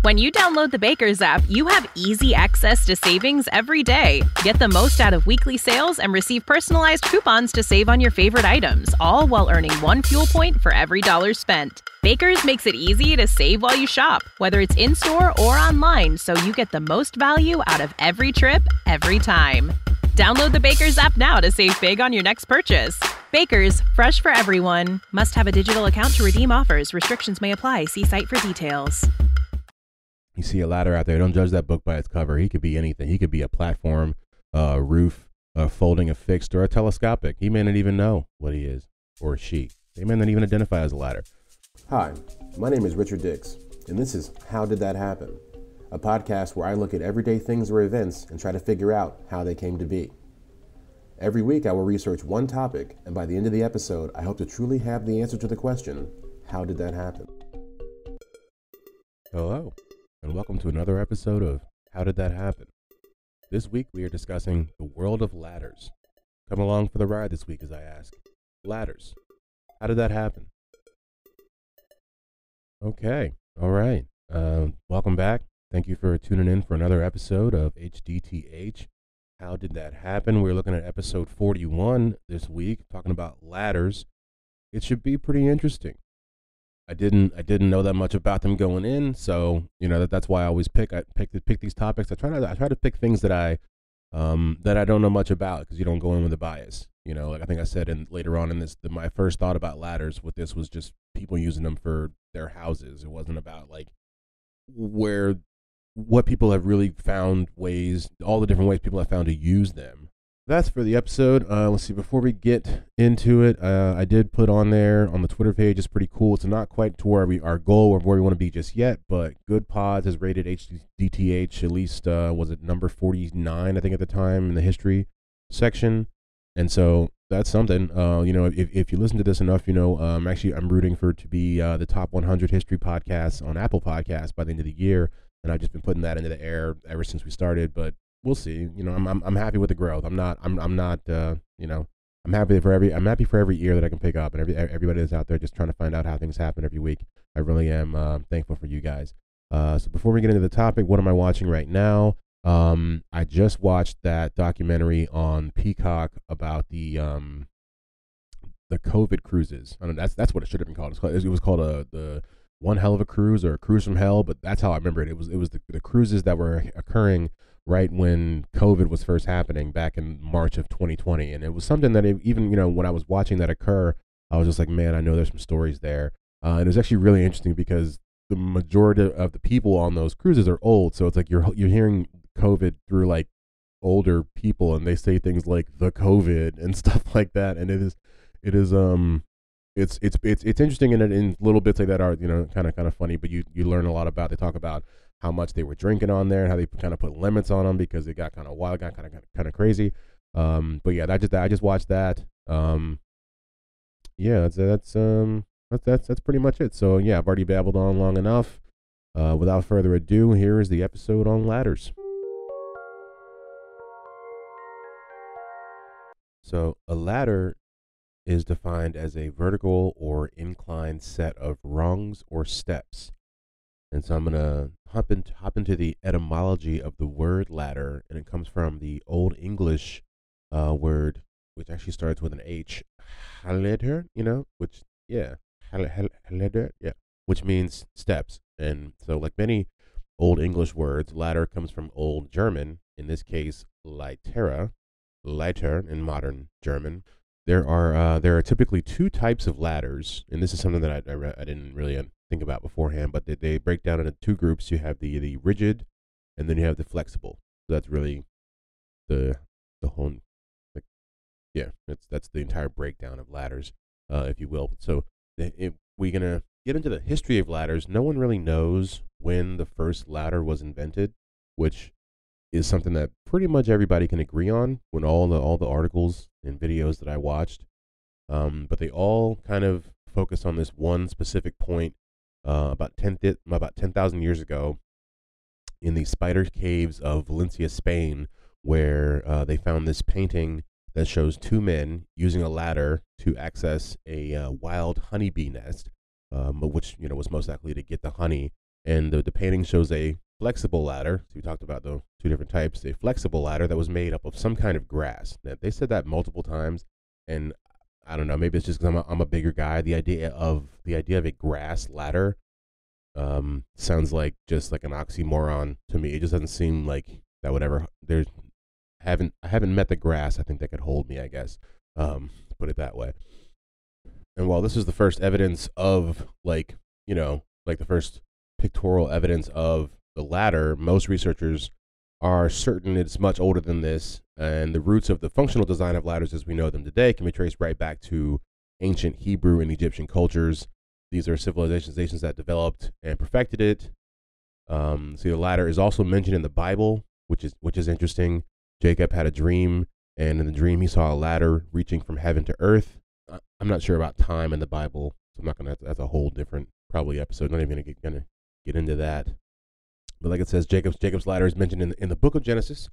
When you download the Baker's app, you have easy access to savings every day. Get the most out of weekly sales and receive personalized coupons to save on your favorite items, all while earning 1 fuel point for every dollar spent. Baker's makes it easy to save while you shop, whether it's in-store or online, so you get the most value out of every trip, every time. Download the Baker's app now to save big on your next purchase. Baker's, fresh for everyone. Must have a digital account to redeem offers. Restrictions may apply. See site for details. You see a ladder out there, don't judge that book by its cover. He could be anything. He could be a platform, a roof, a folding, a fixed, or a telescopic. He may not even know what he is, or she. They may not even identify as a ladder. Hi, my name is Richard Dix, and this is How Did That Happen? A podcast where I look at everyday things or events and try to figure out how they came to be. Every week I will research one topic, and by the end of the episode, I hope to truly have the answer to the question, how did that happen? Hello, and welcome to another episode of How Did That Happen? This week we are discussing the world of ladders. Come along for the ride this week as I ask, ladders, how did that happen? Okay, all right. Welcome back. Thank you for tuning in for another episode of HDTH. How did that happen? We're looking at episode 41 this week, talking about ladders. It should be pretty interesting. I didn't know that much about them going in, so that's why I always pick these topics. I try to pick things that I don't know much about, because you don't go in with a bias. Like I think I said later on in this, my first thought about ladders with this was just people using them for their houses. It wasn't about like what people have really found ways, all the different ways people have found to use them. That's for the episode. Let's see, before we get into it, I did put on there on the Twitter page. It's pretty cool. It's not quite to where our goal or where we want to be just yet, but Good Pods has rated HDTH at least, was it number 49, I think at the time, in the history section. And so that's something, if you listen to this enough, I'm rooting for it to be the top 100 history podcasts on Apple Podcasts by the end of the year. And I've just been putting that into the air ever since we started, but we'll see. I'm happy with the growth. I'm happy for every ear that I can pick up, and everybody that's out there just trying to find out how things happen every week. I really am thankful for you guys. So before we get into the topic, what am I watching right now? I just watched that documentary on Peacock about the COVID cruises. I don't know, that's what it should have been called. It was called the One Hell of a Cruise, or a Cruise from Hell, but that's how I remember it. It was the cruises that were occurring right when COVID was first happening back in March of 2020, and it was something that even when I was watching that occur, I was just like, man, I know there's some stories there, and it was actually really interesting because the majority of the people on those cruises are old, so it's like you're hearing COVID through like older people, and they say things like the COVID and stuff like that, and it's interesting in little bits like that are kind of funny, but you learn a lot about. They talk about how much they were drinking on there, how they kind of put limits on them because it got kind of wild, got kind of crazy. But yeah, I just watched that. Yeah, that's pretty much it. So yeah, I've already babbled on long enough. Without further ado, here is the episode on ladders. So a ladder is defined as a vertical or inclined set of rungs or steps. And so I'm going to hop into the etymology of the word ladder, and it comes from the Old English word, which actually starts with an H, haleder, which means steps. And so like many Old English words, ladder comes from Old German, in this case, Leiter in modern German. There are typically two types of ladders, and this is something that I didn't really think about beforehand, but they break down into two groups. You have the rigid, and then you have the flexible. So that's really the whole, that's the entire breakdown of ladders, if you will. So if we're gonna get into the history of ladders, no one really knows when the first ladder was invented, which is something that pretty much everybody can agree on when all the articles and videos that I watched. But they all kind of focus on this one specific point about 10,000 years ago in the spider caves of Valencia, Spain, where they found this painting that shows two men using a ladder to access a wild honeybee nest, which was most likely to get the honey And the painting shows a flexible ladder. So we talked about the two different types. A flexible ladder that was made up of some kind of grass. Now, they said that multiple times, and I don't know. Maybe it's just because I'm a bigger guy. The idea of a grass ladder sounds like just like an oxymoron to me. It just doesn't seem like that would ever. I haven't met the grass I think that could hold me, I guess. Put it that way. And while this is the first evidence of like the first pictorial evidence of the ladder, most researchers are certain it's much older than this, and the roots of the functional design of ladders as we know them today can be traced right back to ancient Hebrew and Egyptian cultures. These are civilizations that developed and perfected it. See, the ladder is also mentioned in the Bible, which is interesting. Jacob had a dream, and in the dream he saw a ladder reaching from heaven to earth. I'm not sure about time in the Bible, so I'm not gonna. That's a whole different probably episode. Not even gonna get into that. But like it says, Jacob's ladder is mentioned in the book of Genesis,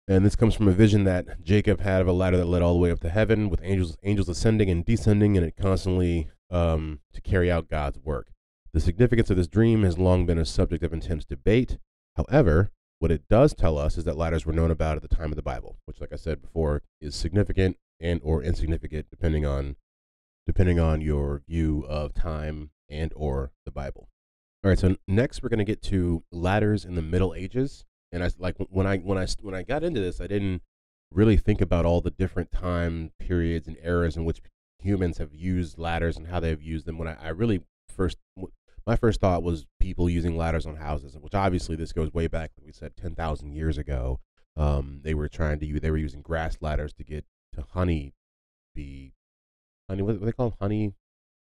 and this comes from a vision that Jacob had of a ladder that led all the way up to heaven, with angels ascending and descending, and it constantly to carry out God's work. The significance of this dream has long been a subject of intense debate. However, what it does tell us is that ladders were known about at the time of the Bible, which, like I said before, is significant and or insignificant depending on your view of time and or the Bible. All right, so next we're going to get to ladders in the Middle Ages. And when I got into this, I didn't really think about all the different time periods and eras in which humans have used ladders and how they've used them. My first thought was people using ladders on houses, which obviously this goes way back, like we said, 10,000 years ago. They were using grass ladders to get to honey. What they call them?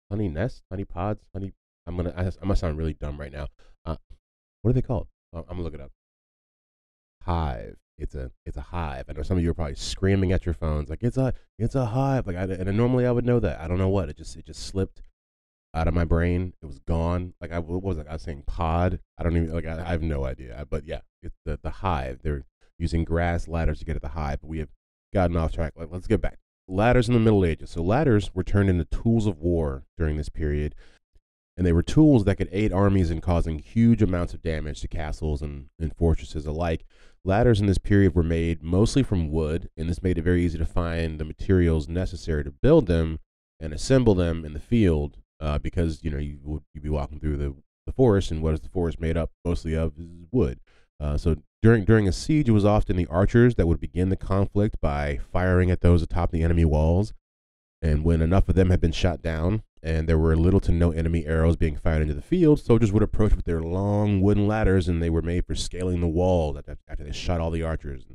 Honey nest, honey pods, honey. I'm gonna sound really dumb right now. What are they called? I'm gonna look it up. Hive. It's a hive. I know some of you are probably screaming at your phones like it's a hive. Like normally I would know that. I don't know what. It just slipped out of my brain. It was gone. Like I was saying pod. I don't even I have no idea. But yeah, it's the hive. They're using grass ladders to get at the hive. But we have gotten off track. Let's get back. Ladders in the Middle Ages. So ladders were turned into tools of war during this period, and they were tools that could aid armies in causing huge amounts of damage to castles and fortresses alike. Ladders in this period were made mostly from wood, and this made it very easy to find the materials necessary to build them and assemble them in the field, because you'd be walking through the forest, and what is the forest made up mostly of is wood. So during a siege, it was often the archers that would begin the conflict by firing at those atop the enemy walls. And when enough of them had been shot down and there were little to no enemy arrows being fired into the field, soldiers would approach with their long wooden ladders, and they were made for scaling the wall after they shot all the archers,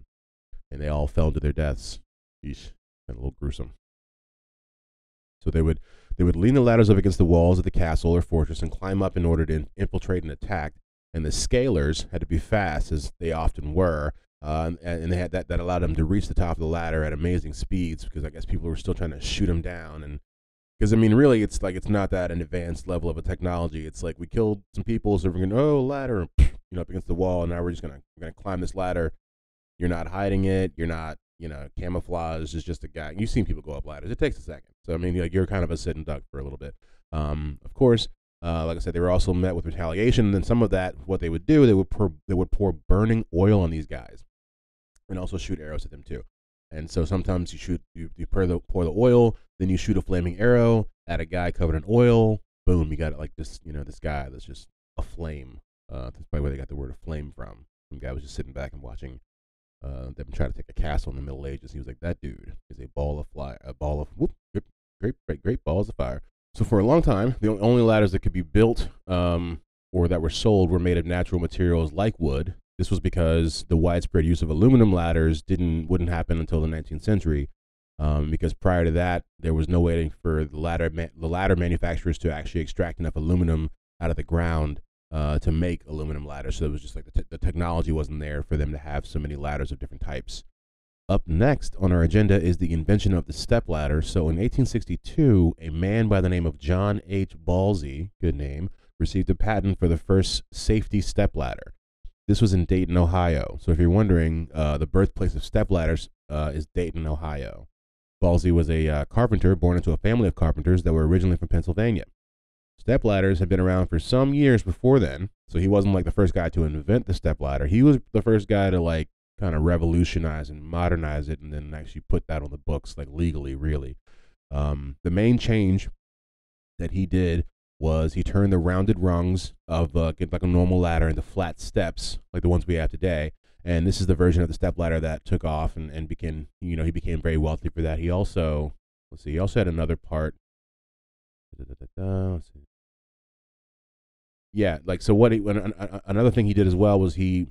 and they all fell to their deaths. Eesh, kind of a little gruesome. So they would lean the ladders up against the walls of the castle or fortress and climb up in order to infiltrate and attack. And the scalers had to be fast, as they often were, and they had that allowed them to reach the top of the ladder at amazing speeds, because I guess people were still trying to shoot them down. And because really, it's not that an advanced level of a technology. It's like we killed some people, so we're going ladder, up against the wall, and now we're gonna climb this ladder. You're not hiding it. You're not camouflage. It's just a guy. You've seen people go up ladders. It takes a second. So you're kind of a sitting duck for a little bit. Of course. Like I said, they were also met with retaliation, and then some of that, what they would do, they would pour burning oil on these guys, and also shoot arrows at them too. And so sometimes you pour the oil, then you shoot a flaming arrow at a guy covered in oil. Boom, you got it like this. This guy that's just a flame. That's probably where they got the word "flame" from. Some guy was just sitting back and watching them try to take a castle in the Middle Ages. He was like, "That dude is a ball of great balls of fire." So for a long time, the only ladders that could be built or that were sold were made of natural materials like wood. This was because the widespread use of aluminum ladders wouldn't happen until the 19th century, because prior to that, there was no way for the ladder manufacturers to actually extract enough aluminum out of the ground to make aluminum ladders. So it was just like the technology wasn't there for them to have so many ladders of different types. Up next on our agenda is the invention of the stepladder. So in 1862, a man by the name of John H. Balsey, good name, received a patent for the first safety stepladder. This was in Dayton, Ohio. So if you're wondering, the birthplace of stepladders is Dayton, Ohio. Balsey was a carpenter born into a family of carpenters that were originally from Pennsylvania. Stepladders had been around for some years before then, so he wasn't like the first guy to invent the stepladder. He was the first guy to like kind of revolutionize and modernize it, and then actually put that on the books, like legally, really. The main change that he did was he turned the rounded rungs of like a normal ladder into flat steps, like the ones we have today. And this is the version of the stepladder that took off and became, he became very wealthy for that. He also, he also had another part. Let's see. Yeah, like, so another thing he did as well was he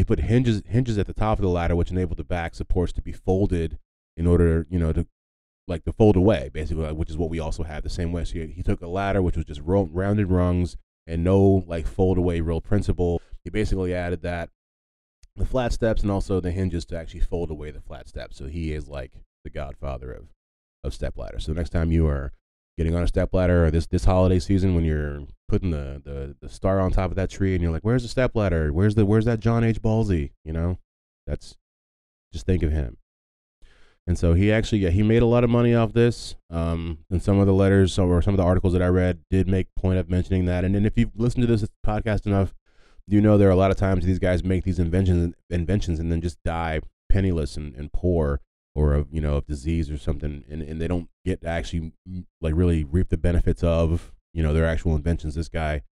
put hinges at the top of the ladder, which enabled the back supports to be folded in order, to fold away, basically, which is what we also have the same way. So he took a ladder, which was just rounded rungs and no like fold away real principle. He basically added the flat steps and also the hinges to actually fold away the flat steps. So he is like the godfather of stepladder. So next time you are getting on a stepladder, or this holiday season when you're putting the star on top of that tree and you're like, where's the stepladder? Where's that John H. Ballsy? That's, just think of him. And so he actually, he made a lot of money off this. And some of the letters or some of the articles that I read did make point of mentioning that. And then if you've listened to this podcast enough, there are a lot of times these guys make these inventions and then just die penniless and poor, or of disease or something, and they don't get to actually like really reap the benefits of their actual inventions. This guy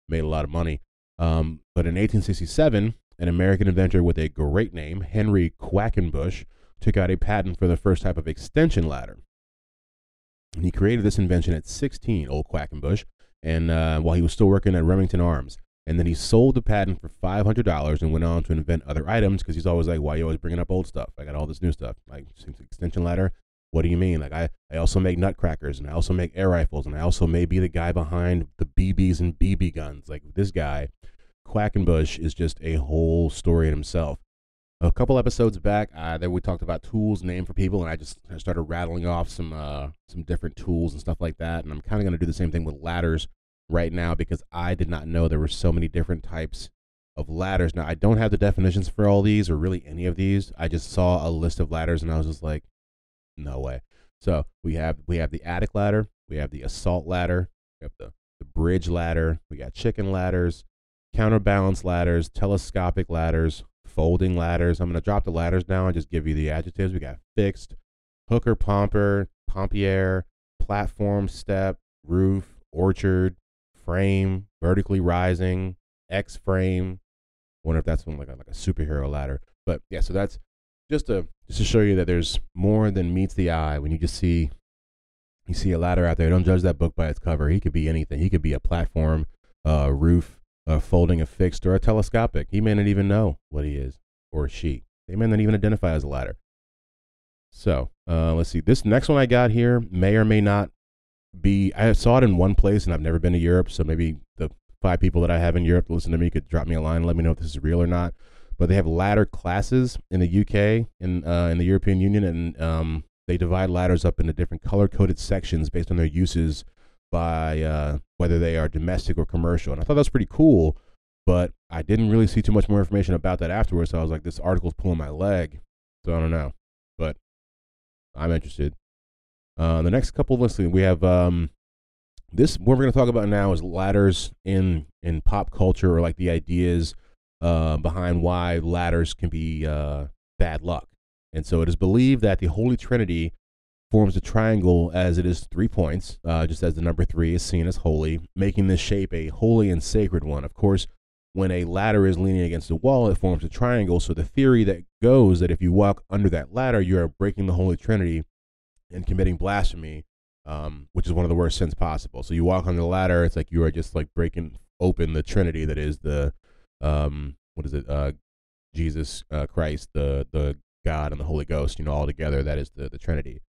made a lot of money. But in 1867, an American inventor with a great name, Henry Quackenbush, took out a patent for the first type of extension ladder. And he created this invention at 16, old Quackenbush, and while he was still working at Remington Arms. And then he sold the patent for $500 and went on to invent other items, because he's always like, why are you always bringing up old stuff? I got all this new stuff. Like, extension ladder? What do you mean? Like, I also make nutcrackers, and I also make air rifles, and I also may be the guy behind the BBs and BB guns. Like, this guy, Quackenbush, is just a whole story in himself. A couple episodes back, we talked about tools named for people, and I started rattling off some different tools and stuff like that. And I'm kind of going to do the same thing with ladders right now, because I did not know there were so many different types of ladders. Now, I don't have the definitions for all these, or really any of these. I just saw a list of ladders, and I was just like, no way. So we have the attic ladder, we have the assault ladder, we have the bridge ladder, we got chicken ladders, counterbalance ladders, telescopic ladders, folding ladders. I'm going to drop the ladders down and just give you the adjectives. We got fixed, hooker, pomper, pompier, platform, step, roof, orchard, frame, vertically rising, X-frame. Wonder if that's one like a superhero ladder. But yeah, so that's just to show you that there's more than meets the eye when you see a ladder out there. Don't judge that book by its cover. He could be anything. He could be a platform, roof, folding, a fixed, or a telescopic. He may not even know what he is, or she. They may not even identify as a ladder. So let's see. This next one I got here may or may not be. I saw it in one place, and I've never been to Europe, so maybe the 5 people that I have in Europe to listen to me could drop me a line and let me know if this is real or not. But they have ladder classes in the UK, in the European Union, and they divide ladders up into different color-coded sections based on their uses by whether they are domestic or commercial. And I thought that was pretty cool, but I didn't really see too much more information about that afterwards, so I was like, this article's pulling my leg, so I don't know. But I'm interested. The next couple, let's see, we have this, what we're going to talk about now is ladders in pop culture, or like the ideas behind why ladders can be bad luck. And so it is believed that the Holy Trinity forms a triangle, as it is 3 points, just as the number 3 is seen as holy, making this shape a holy and sacred one. Of course, when a ladder is leaning against a wall, it forms a triangle. So the theory that goes that if you walk under that ladder, you are breaking the Holy Trinity and committing blasphemy, which is one of the worst sins possible. So you walk on the ladder, it's like you are just like breaking open the Trinity, that is the Jesus Christ, the God, and the Holy Ghost, all together. That is the Trinity.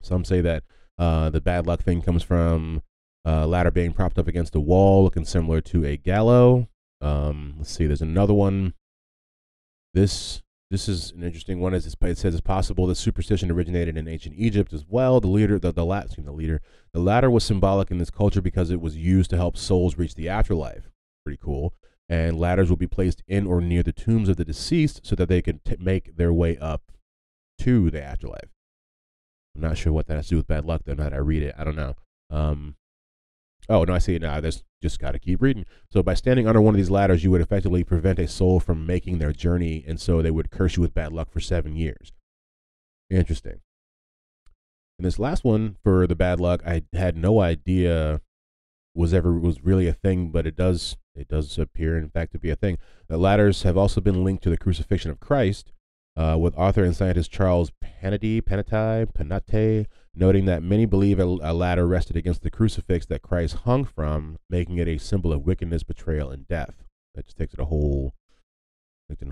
Some say that the bad luck thing comes from ladder being propped up against a wall, looking similar to a gallows. Let's see, there's another one. This is an interesting one. It says it's possible that superstition originated in ancient Egypt as well. The ladder was symbolic in this culture because it was used to help souls reach the afterlife. Pretty cool. And ladders will be placed in or near the tombs of the deceased so that they can make their way up to the afterlife. I'm not sure what that has to do with bad luck, though. Now that I read it, I don't know. Oh, no, I see it now. There's just got to keep reading. So by standing under one of these ladders, you would effectively prevent a soul from making their journey, and so they would curse you with bad luck for 7 years. Interesting. And this last one for the bad luck, I had no idea was really a thing, but it does appear, in fact, to be a thing. The ladders have also been linked to the crucifixion of Christ, with author and scientist Charles Panate noting that many believe a ladder rested against the crucifix that Christ hung from, making it a symbol of wickedness, betrayal, and death. That just takes it in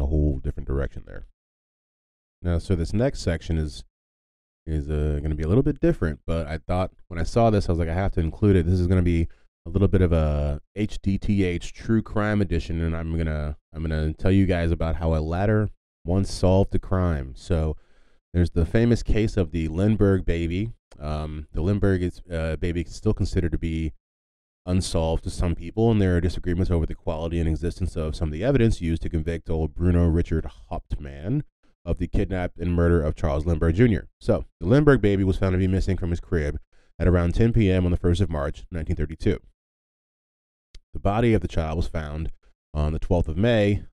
a whole different direction there. Now, so this next section is going to be a little bit different, but I thought when I saw this, I was like, I have to include it. This is going to be a little bit of a HDTH true crime edition, and I'm gonna tell you guys about how a ladder once solved a crime. So there's the famous case of the Lindbergh baby. The Lindbergh baby is still considered to be unsolved to some people, and there are disagreements over the quality and existence of some of the evidence used to convict old Bruno Richard Hauptmann of the kidnap and murder of Charles Lindbergh Jr. So the Lindbergh baby was found to be missing from his crib at around 10 p.m. on the 1st of March, 1932. The body of the child was found on the 12th of May,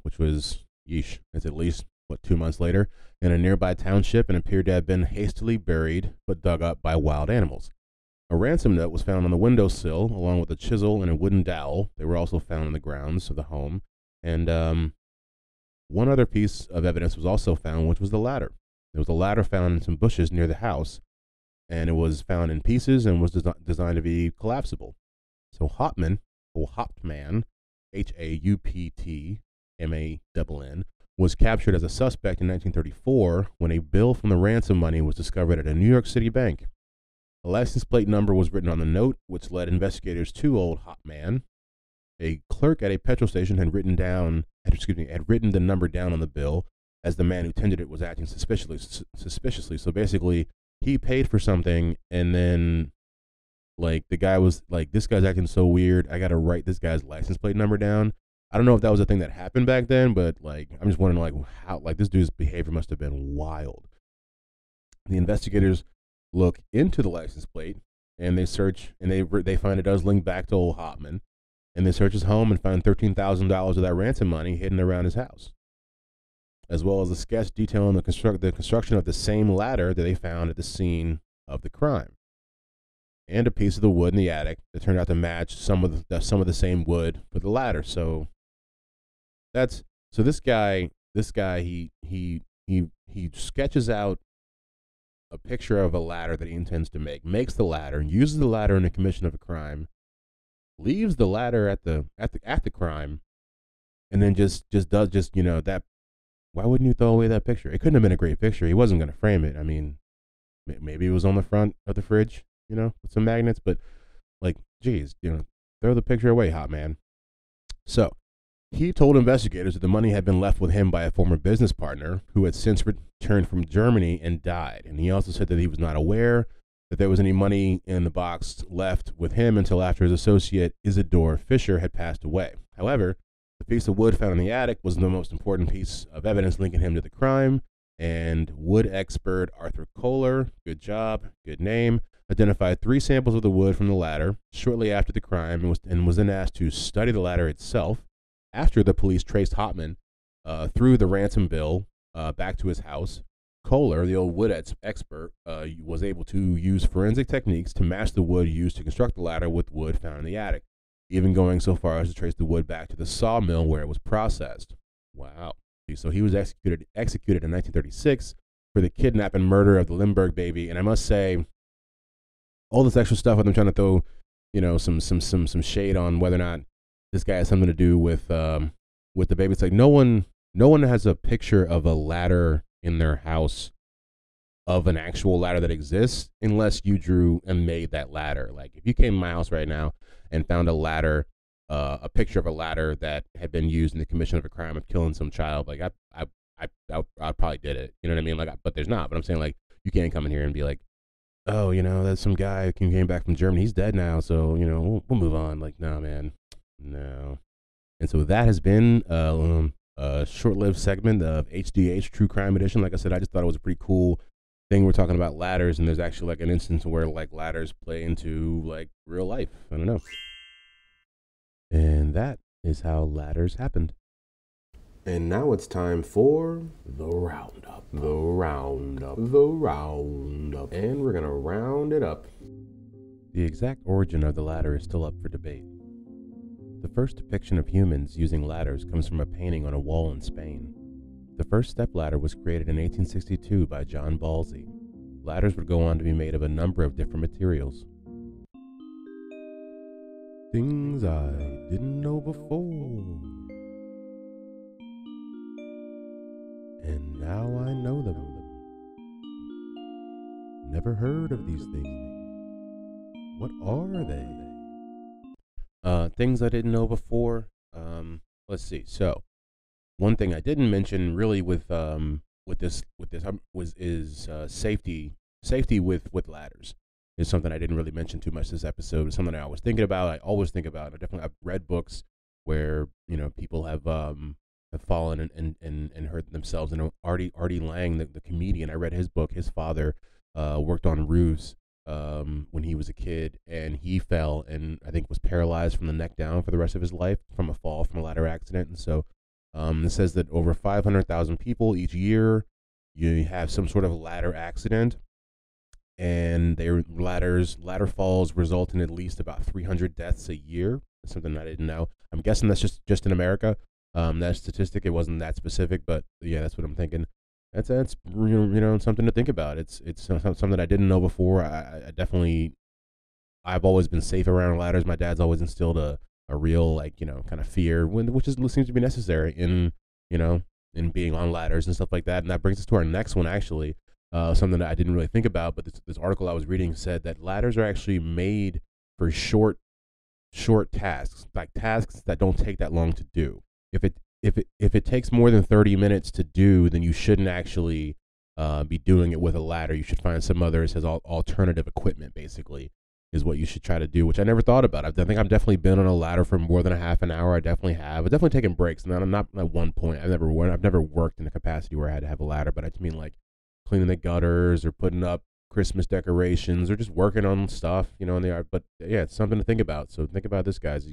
which was, it's at least, 2 months later, in a nearby township, and appeared to have been hastily buried but dug up by wild animals. A ransom note was found on the windowsill, along with a chisel and a wooden dowel. They were also found in the grounds of the home. And one other piece of evidence was also found, which was the ladder. There was a ladder found in some bushes near the house, and it was found in pieces and was designed to be collapsible. So Hauptmann, Hauptmann, was captured as a suspect in 1934 when a bill from the ransom money was discovered at a New York City bank. A license plate number was written on the note, which led investigators to old Hauptmann. A clerk at a petrol station had written the number down on the bill, as the man who tendered it was acting suspiciously. So basically, he paid for something, and then, like, the guy was like, this guy's acting so weird, I gotta write this guy's license plate number down. I don't know if that was a thing that happened back then, but, like, I'm just wondering, like, how, like, this dude's behavior must have been wild. The investigators look into the license plate, and they search, and they find it does link back to old Hauptmann, and they search his home and find $13,000 of that ransom money hidden around his house, as well as a sketch detailing the construction of the same ladder that they found at the scene of the crime, and a piece of the wood in the attic that turned out to match some of the same wood for the ladder. So this guy he sketches out a picture of a ladder that he intends to makes the ladder, and uses the ladder in the commission of a crime, leaves the ladder at the crime, and then just does that. Why wouldn't you throw away that picture? It couldn't have been a great picture. He wasn't going to frame it. I mean, maybe it was on the front of the fridge, with some magnets, but, like, geez, throw the picture away, Hauptmann. So he told investigators that the money had been left with him by a former business partner who had since returned from Germany and died. And he also said that he was not aware that there was any money in the box left with him until after his associate Isidore Fisher had passed away. However, the piece of wood found in the attic was the most important piece of evidence linking him to the crime, and wood expert Arthur Kohler, good job, good name, identified 3 samples of the wood from the ladder shortly after the crime, and was then asked to study the ladder itself. After the police traced Hauptmann through the ransom bill back to his house, Kohler, the old wood expert, was able to use forensic techniques to match the wood used to construct the ladder with wood found in the attic, even going so far as to trace the wood back to the sawmill where it was processed. Wow. So he was executed in 1936 for the kidnap and murder of the Lindbergh baby. And I must say, all this extra stuff with them trying to throw, some shade on whether or not this guy has something to do with the baby. It's like no one has a picture of a ladder in their house, of an actual ladder that exists, unless you drew and made that ladder. Like, if you came to my house right now and found a ladder, a picture of a ladder that had been used in the commission of a crime of killing some child, like I probably did it. You know what I mean? Like, but there's not. But I'm saying, like, you can't come in here and be like, oh, that's some guy who came back from Germany. He's dead now, so we'll move on. Like, no, man, no. And so that has been a short-lived segment of HDH True Crime Edition. Like I said, I just thought it was a pretty cool thing we're talking about ladders, and there's actually like an instance where like ladders play into like real life. I don't know. And that is how ladders happened. And now it's time for the roundup. The roundup. The roundup. And we're going to round it up. The exact origin of the ladder is still up for debate. The first depiction of humans using ladders comes from a painting on a wall in Spain. The first stepladder was created in 1862 by John Balsey. Ladders would go on to be made of a number of different materials. Things I didn't know before. And now I know them. Never heard of these things. What are they? Things I didn't know before. Let's see. So, one thing I didn't mention really with this is safety. Safety with ladders is something I didn't really mention too much this episode. It's something I was thinking about. I always think about. I've read books where people have fallen and hurt themselves. And Artie Lang, the comedian, I read his book. His father worked on roofs when he was a kid, and he fell and I think was paralyzed from the neck down for the rest of his life from a fall from a ladder accident. And so it says that over 500,000 people each year you have some sort of ladder accident, and their ladder falls result in at least about 300 deaths a year. That's something I didn't know. I'm guessing that's just in America. That statistic, it wasn't that specific, but yeah, that's what I'm thinking. That's something to think about. It's something I didn't know before. I've always been safe around ladders. My dad's always instilled a real kind of fear, which seems to be necessary in being on ladders and stuff like that. And that brings us to our next one, actually, something that I didn't really think about, but this article I was reading said that ladders are actually made for short tasks, like tasks that don't take that long to do. If it takes more than 30 minutes to do, then you shouldn't actually be doing it with a ladder. You should find some other, it says alternative equipment, basically, is what you should try to do, which I never thought about. I think I've definitely been on a ladder for more than a half an hour. I definitely have. I've definitely taken breaks. And I'm not at one point. I've never worked in a capacity where I had to have a ladder, but I just mean like cleaning the gutters or putting up Christmas decorations or just working on stuff, in the yard. But yeah, it's something to think about. So think about this, guys.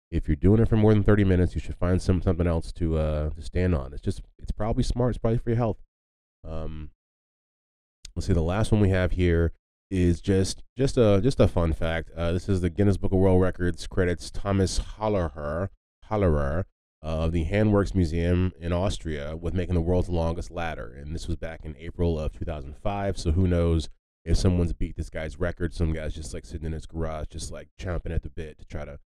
If you're doing it for more than 30 minutes, you should find something else to stand on. It's probably smart. It's probably for your health. Let's see. The last one we have here is just a fun fact. This is the Guinness Book of World Records credits Thomas Hollerer of the Handwerks Museum in Austria with making the world's longest ladder, and this was back in April of 2005. So who knows if someone's beat this guy's record? Some guy's just like sitting in his garage, just like chomping at the bit to try to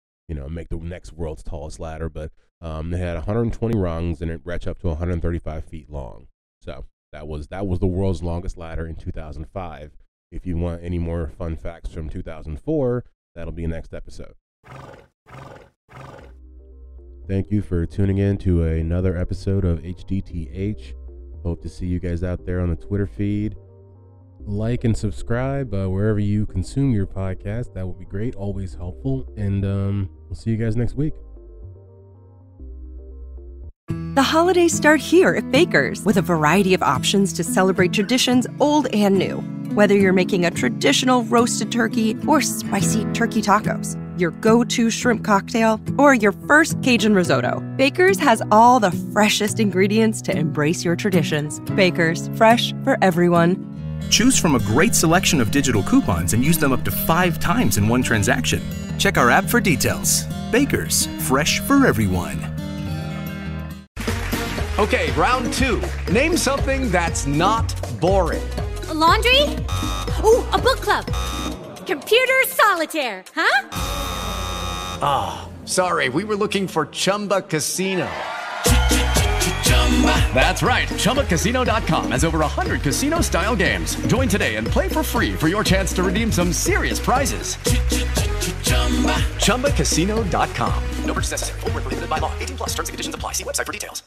make the next world's tallest ladder. But they had 120 rungs, and it reached up to 135 feet long. So that was the world's longest ladder in 2005. If you want any more fun facts from 2004, that'll be next episode. Thank you for tuning in to another episode of HDTH. Hope to see you guys out there on the Twitter feed. Like and subscribe wherever you consume your podcast. That would be great. Always helpful. And we'll see you guys next week. The holidays start here at Baker's with a variety of options to celebrate traditions old and new. Whether you're making a traditional roasted turkey or spicy turkey tacos, your go-to shrimp cocktail, or your first Cajun risotto, Baker's has all the freshest ingredients to embrace your traditions. Baker's, fresh for everyone. Choose from a great selection of digital coupons and use them up to 5 times in one transaction. Check our app for details. Baker's, fresh for everyone. Okay, round 2. Name something that's not boring. A laundry? Ooh, a book club. Computer solitaire, huh? Ah, sorry, we were looking for Chumba Casino. That's right, ChumbaCasino.com has over 100 casino-style games. Join today and play for free for your chance to redeem some serious prizes. ChumbaCasino.com. No purchase necessary. Void where prohibited by law. 18+ terms and conditions apply. See website for details.